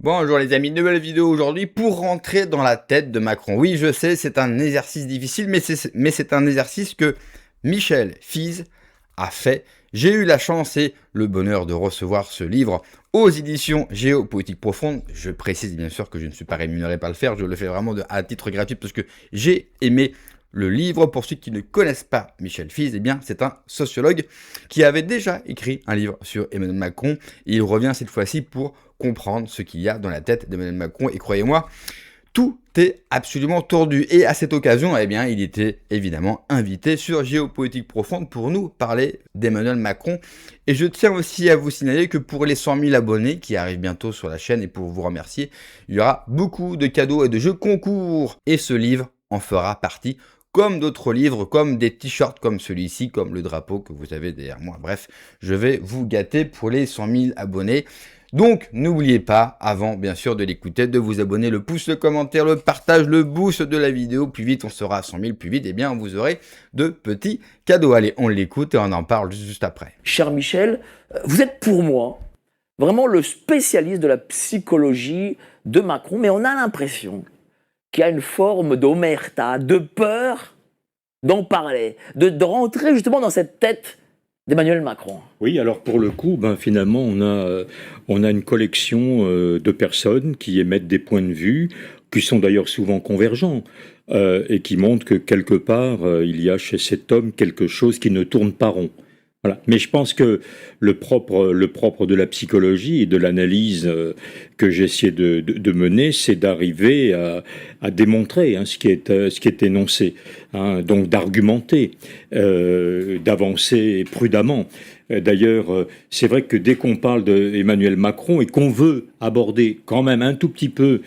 Bonjour les amis, nouvelle vidéo aujourd'hui pour rentrer dans la tête de Macron. Oui, je sais, c'est un exercice difficile, mais c'est un exercice que Michel Fize a fait. J'ai eu la chance et le bonheur de recevoir ce livre aux éditions Géopolitique Profonde. Je précise bien sûr que je ne suis pas rémunéré par le faire, je le fais vraiment à titre gratuit parce que j'ai aimé le livre. Pour ceux qui ne connaissent pas Michel Fize, eh bien, c'est un sociologue qui avait déjà écrit un livre sur Emmanuel Macron. Et il revient cette fois-ci pour comprendre ce qu'il y a dans la tête d'Emmanuel Macron. Et croyez-moi, tout est absolument tordu. Et à cette occasion, eh bien, il était évidemment invité sur Géopolitique Profonde pour nous parler d'Emmanuel Macron. Et je tiens aussi à vous signaler que pour les 100 000 abonnés qui arrivent bientôt sur la chaîne, et pour vous remercier, il y aura beaucoup de cadeaux et de jeux concours. Et ce livre en fera partie, comme d'autres livres, comme des t-shirts comme celui-ci, comme le drapeau que vous avez derrière moi. Bref, je vais vous gâter pour les 100 000 abonnés. Donc, n'oubliez pas, avant bien sûr de l'écouter, de vous abonner, le pouce, le commentaire, le partage, le boost de la vidéo. Plus vite on sera à 100 000, plus vite, eh bien, vous aurez de petits cadeaux. Allez, on l'écoute et on en parle juste après. Cher Michel, vous êtes pour moi vraiment le spécialiste de la psychologie de Macron, mais on a l'impression qu'il y a une forme d'omerta, de peur d'en parler, de rentrer justement dans cette tête d'Emmanuel Macron. Oui, alors pour le coup, finalement, on a une collection de personnes qui émettent des points de vue, qui sont d'ailleurs souvent convergents, et qui montrent que quelque part, il y a chez cet homme quelque chose qui ne tourne pas rond. Voilà. Mais je pense que le propre de la psychologie et de l'analyse que j'ai essayé de mener, c'est d'arriver à démontrer ce qui est énoncé, donc d'argumenter, d'avancer prudemment. D'ailleurs, c'est vrai que dès qu'on parle d'Emmanuel Macron et qu'on veut aborder quand même un tout petit peu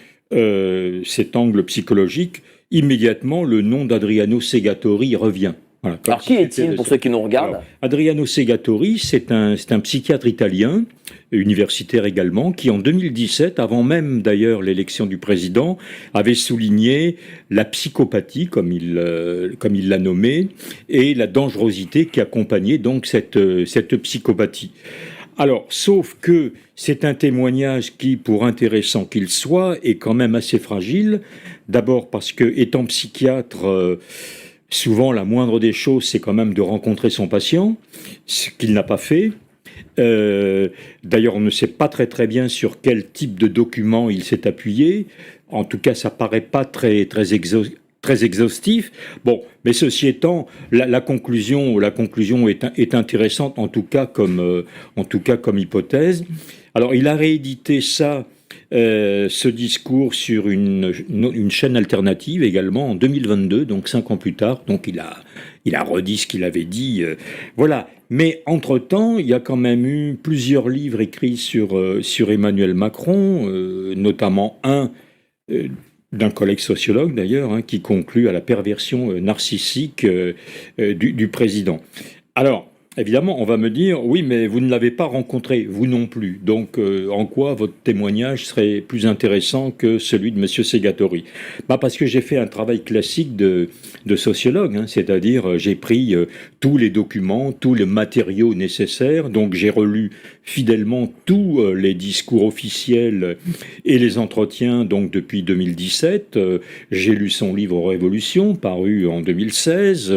cet angle psychologique, immédiatement le nom d'Adriano Segatori revient. Voilà, Alors qui est-il pour ceux qui nous regardent? Alors, Adriano Segatori, c'est un psychiatre italien, universitaire également, qui en 2017, avant même d'ailleurs l'élection du président, avait souligné la psychopathie, comme il l'a nommé, et la dangerosité qui accompagnait donc cette psychopathie. Alors, sauf que c'est un témoignage qui, pour intéressant qu'il soit, est quand même assez fragile. D'abord parce que, étant psychiatre, souvent, la moindre des choses, c'est quand même de rencontrer son patient, ce qu'il n'a pas fait. D'ailleurs, on ne sait pas très bien sur quel type de document il s'est appuyé. En tout cas, ça paraît pas très exhaustif. Bon, mais ceci étant, la conclusion est intéressante, en tout cas comme hypothèse. Alors, il a réédité ça. Ce discours sur une chaîne alternative également en 2022, donc 5 ans plus tard. Donc il a redit ce qu'il avait dit. Voilà. Mais entre-temps, il y a quand même eu plusieurs livres écrits sur Emmanuel Macron, notamment un d'un collègue sociologue d'ailleurs, qui conclut à la perversion narcissique du président. Alors, évidemment, on va me dire, oui, mais vous ne l'avez pas rencontré, vous non plus. Donc, en quoi votre témoignage serait plus intéressant que celui de M. Segatori? Parce que j'ai fait un travail classique de sociologue, c'est-à-dire j'ai pris tous les documents, tous les matériaux nécessaires, donc j'ai relu fidèlement tous les discours officiels et les entretiens donc depuis 2017. J'ai lu son livre Révolution, paru en 2016.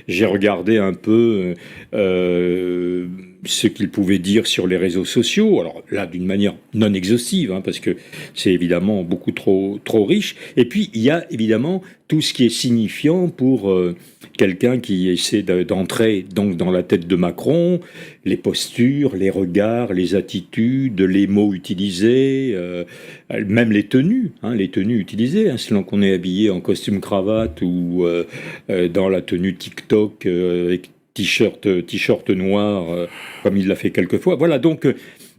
J'ai regardé un peu ce qu'il pouvait dire sur les réseaux sociaux, alors là d'une manière non exhaustive, parce que c'est évidemment beaucoup trop riche. Et puis il y a évidemment tout ce qui est signifiant pour quelqu'un qui essaie d'entrer donc dans la tête de Macron, les postures, les regards, les attitudes, les mots utilisés, même les tenues utilisées, selon qu'on est habillé en costume cravate ou dans la tenue TikTok avec t-shirt noir, comme il l'a fait quelquefois. Voilà, donc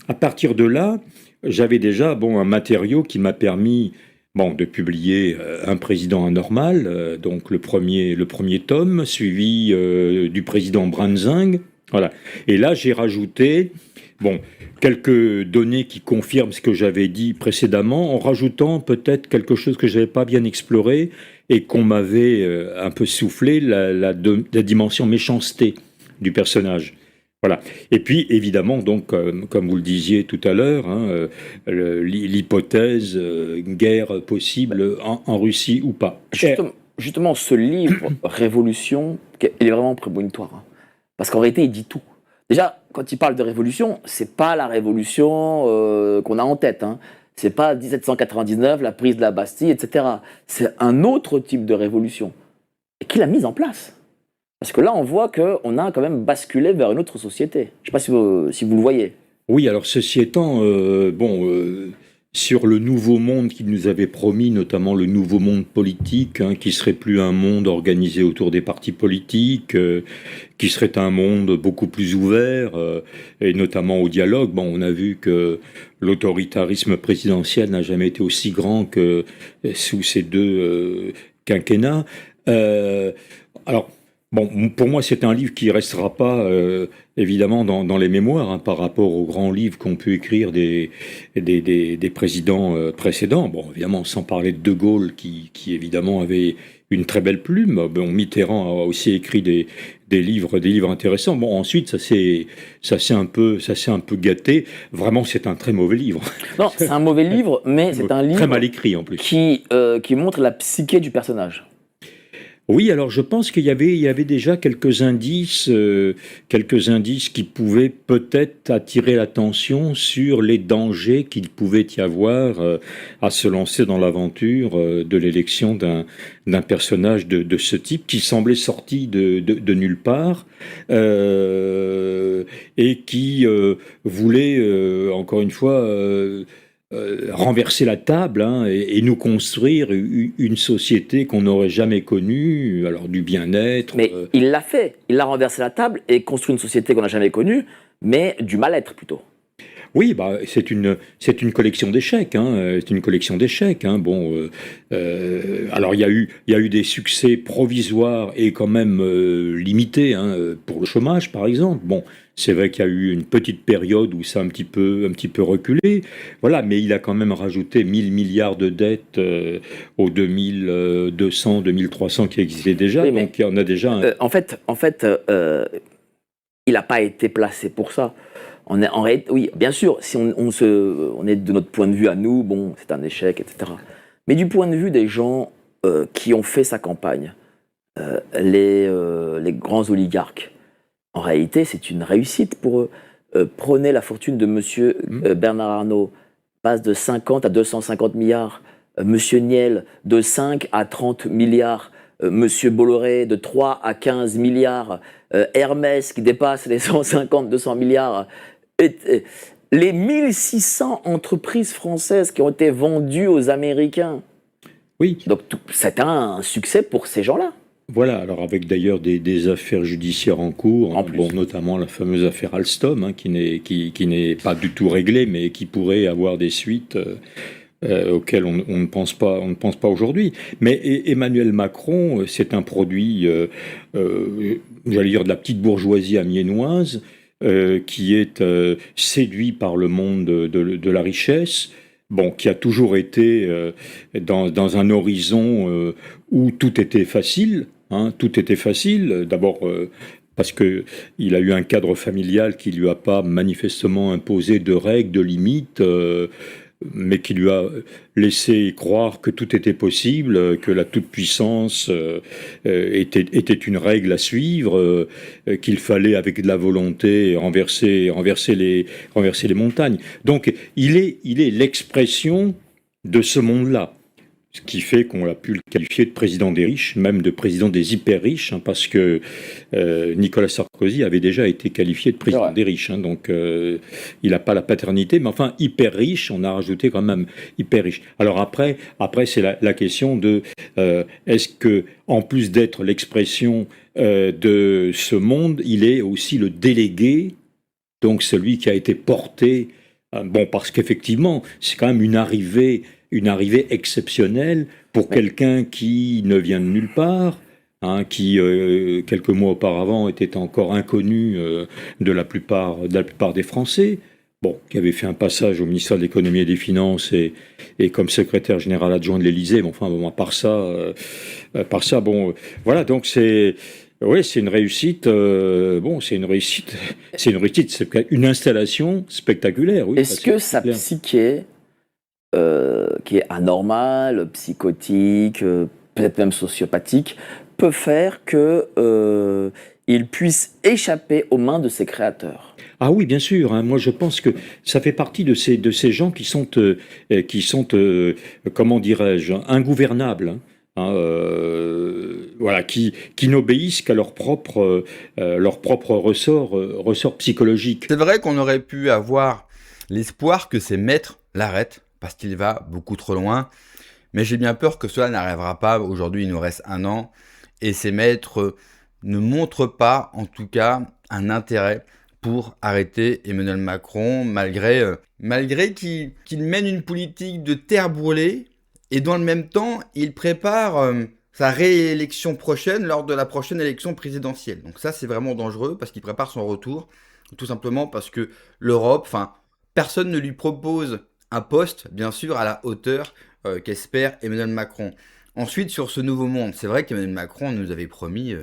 à partir de là, j'avais déjà un matériau qui m'a permis de publier Un président anormal, donc le premier tome, suivi du président Branzing. Voilà. Et là, j'ai rajouté quelques données qui confirment ce que j'avais dit précédemment, en rajoutant peut-être quelque chose que je n'avais pas bien exploré et qu'on m'avait un peu soufflé, la dimension méchanceté du personnage. Voilà. Et puis, évidemment, donc, comme vous le disiez tout à l'heure, hein, l'hypothèse guerre possible en Russie ou pas. Justement, ce livre, Révolution, il est vraiment prémonitoire. Hein. Parce qu'en réalité, il dit tout. Déjà, quand il parle de révolution, c'est pas la révolution qu'on a en tête. Hein. C'est pas 1799, la prise de la Bastille, etc. C'est un autre type de révolution. Et qu'il a mise en place. Parce que là, on voit qu'on a quand même basculé vers une autre société. Je ne sais pas si vous le voyez. Oui, alors ceci étant, sur le nouveau monde qu'il nous avait promis, notamment le nouveau monde politique, hein, qui serait plus un monde organisé autour des partis politiques, qui serait un monde beaucoup plus ouvert, et notamment au dialogue. Bon, on a vu que l'autoritarisme présidentiel n'a jamais été aussi grand que sous ces deux quinquennats. Alors, bon, pour moi, c'est un livre qui restera pas, évidemment, dans les mémoires, hein, par rapport aux grands livres qu'ont pu écrire des présidents précédents. Bon, évidemment, sans parler de Gaulle, qui évidemment avait une très belle plume. Bon, Mitterrand a aussi écrit des livres intéressants. Bon, ensuite, ça s'est un peu gâté. Vraiment, c'est un très mauvais livre. Non, c'est un mauvais livre, mais c'est un livre très mal écrit en plus, qui montre la psyché du personnage. Oui, alors je pense qu'il y avait déjà quelques indices qui pouvaient peut-être attirer l'attention sur les dangers qu'il pouvait y avoir à se lancer dans l'aventure de l'élection d'un personnage de ce type qui semblait sorti de nulle part et qui voulait, encore une fois, renverser la table, hein, et nous construire une société qu'on n'aurait jamais connue, alors du bien-être. Mais il l'a fait, il a renversé la table et construit une société qu'on n'a jamais connue, mais du mal-être plutôt. Oui, bah, c'est une collection d'échecs, hein, c'est une collection d'échecs. Hein, bon, alors il y a eu des succès provisoires et quand même limités, hein, pour le chômage, par exemple. Bon, c'est vrai qu'il y a eu une petite période où ça a un petit peu reculé, voilà, mais il a quand même rajouté 1000 milliards de dettes aux 2200, 2300 qui existaient déjà, Oui, donc il y en a déjà un... En fait, il n'a pas été placé pour ça. Oui, bien sûr, si on est de notre point de vue à nous, bon, c'est un échec, etc. Mais du point de vue des gens qui ont fait sa campagne, les grands oligarques, en réalité, c'est une réussite pour eux. Prenez la fortune de monsieur Bernard Arnault, passe de 50 à 250 milliards. Monsieur Niel, de 5 à 30 milliards. Monsieur Bolloré, de 3 à 15 milliards. Hermès, qui dépasse les 150, 200 milliards. Les 1600 entreprises françaises qui ont été vendues aux Américains. Oui. Donc, c'est un succès pour ces gens-là. Voilà, alors avec d'ailleurs des affaires judiciaires en cours, hein, bon, notamment la fameuse affaire Alstom, hein, qui n'est pas du tout réglée, mais qui pourrait avoir des suites auxquelles on ne pense pas aujourd'hui. Mais Emmanuel Macron, c'est un produit, j'allais dire, de la petite bourgeoisie amiénoise, qui est séduit par le monde de la richesse. Bon, qui a toujours été dans un horizon où tout était facile. Hein, tout était facile. D'abord parce que il a eu un cadre familial qui lui a pas manifestement imposé de règles, de limites, mais qui lui a laissé croire que tout était possible, que la toute-puissance était une règle à suivre, qu'il fallait avec de la volonté renverser les montagnes. Donc il est l'expression de ce monde-là. Ce qui fait qu'on a pu le qualifier de président des riches, même de président des hyper riches, hein, parce que Nicolas Sarkozy avait déjà été qualifié de président des riches, hein, donc il n'a pas la paternité, mais enfin hyper riche, on a rajouté quand même hyper riche. Alors après c'est la question de est-ce que, en plus d'être l'expression de ce monde, il est aussi le délégué, donc celui qui a été porté, bon, parce qu'effectivement c'est quand même une arrivée exceptionnelle pour quelqu'un qui ne vient de nulle part, hein, qui quelques mois auparavant était encore inconnu de la plupart des Français, bon, qui avait fait un passage au ministère de l'économie et des finances et comme secrétaire général adjoint de l'Élysée, mais enfin bon, à part ça, bon, voilà, donc c'est Oui, c'est une réussite. Bon, c'est une réussite. C'est une réussite. C'est une installation spectaculaire. Oui, Est-ce que sa clair. psyché, qui est anormale, psychotique, peut-être même sociopathique, peut faire que il puisse échapper aux mains de ses créateurs? Ah oui, bien sûr, hein. Moi, je pense que ça fait partie de ces gens qui sont comment dirais-je, ingouvernables, hein. Hein, voilà, qui n'obéissent qu'à leur propre ressort psychologique. C'est vrai qu'on aurait pu avoir l'espoir que ses maîtres l'arrêtent, parce qu'il va beaucoup trop loin, mais j'ai bien peur que cela n'arrivera pas. Aujourd'hui, il nous reste 1 an, et ses maîtres ne montrent pas, en tout cas, un intérêt pour arrêter Emmanuel Macron, malgré qu'il mène une politique de terre brûlée, et dans le même temps, il prépare sa réélection prochaine lors de la prochaine élection présidentielle. Donc ça, c'est vraiment dangereux, parce qu'il prépare son retour, tout simplement parce que l'Europe, enfin, personne ne lui propose un poste, bien sûr, à la hauteur qu'espère Emmanuel Macron. Ensuite, sur ce nouveau monde, c'est vrai qu'Emmanuel Macron nous avait promis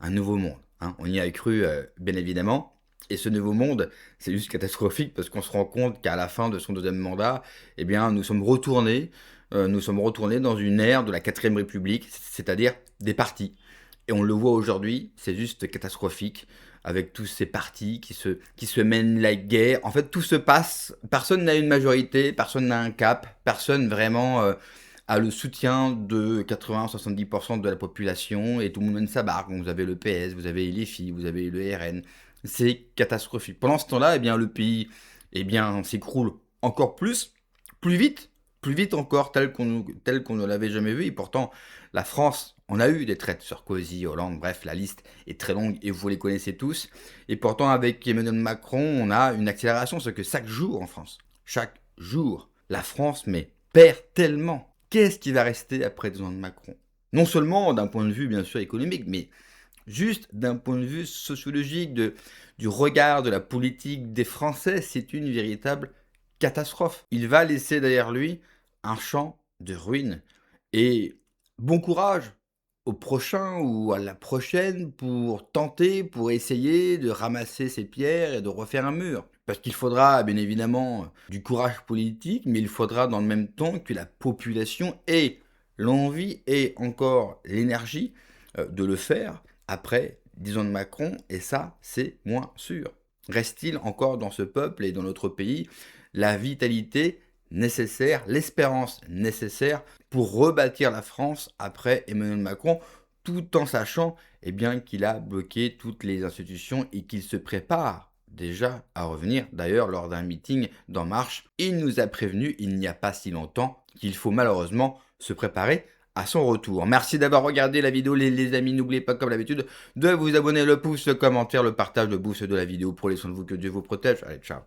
un nouveau monde, hein. On y a cru, bien évidemment. Et ce nouveau monde, c'est juste catastrophique parce qu'on se rend compte qu'à la fin de son deuxième mandat, eh bien, nous sommes retournés dans une ère de la 4ème République, c'est-à-dire des partis. Et on le voit aujourd'hui, c'est juste catastrophique, avec tous ces partis qui se mènent la guerre. En fait, tout se passe, personne n'a une majorité, personne n'a un cap, personne vraiment a le soutien de 80-70% de la population, et tout le monde mène sa barque. Donc, vous avez le PS, vous avez les filles, vous avez le RN. C'est catastrophique. Pendant ce temps-là, eh bien, le pays s'écroule encore plus vite encore, tel qu'on ne l'avait jamais vu. Et pourtant, la France, on a eu des traites, Sarkozy, Hollande, bref, la liste est très longue et vous les connaissez tous. Et pourtant, avec Emmanuel Macron, on a une accélération, c'est que chaque jour en France, chaque jour, la France perd tellement. Qu'est-ce qui va rester après 2 ans de Macron? Non seulement d'un point de vue, bien sûr, économique, mais juste d'un point de vue sociologique, du regard de la politique des Français, c'est une véritable catastrophe. Il va laisser derrière lui un champ de ruines. Et bon courage au prochain ou à la prochaine pour essayer de ramasser ces pierres et de refaire un mur. Parce qu'il faudra bien évidemment du courage politique, mais il faudra dans le même temps que la population ait l'envie et encore l'énergie de le faire après 10 ans de Macron, et ça, c'est moins sûr. Reste-t-il encore dans ce peuple et dans notre pays la vitalité nécessaire, l'espérance nécessaire pour rebâtir la France après Emmanuel Macron, tout en sachant qu'il a bloqué toutes les institutions et qu'il se prépare déjà à revenir. D'ailleurs, lors d'un meeting d'En Marche, il nous a prévenu il n'y a pas si longtemps qu'il faut malheureusement se préparer à son retour. Merci d'avoir regardé la vidéo les amis, n'oubliez pas comme d'habitude de vous abonner, le pouce, le commentaire, le partage, le boost de la vidéo. Prenez soin de vous, que Dieu vous protège. Allez, ciao.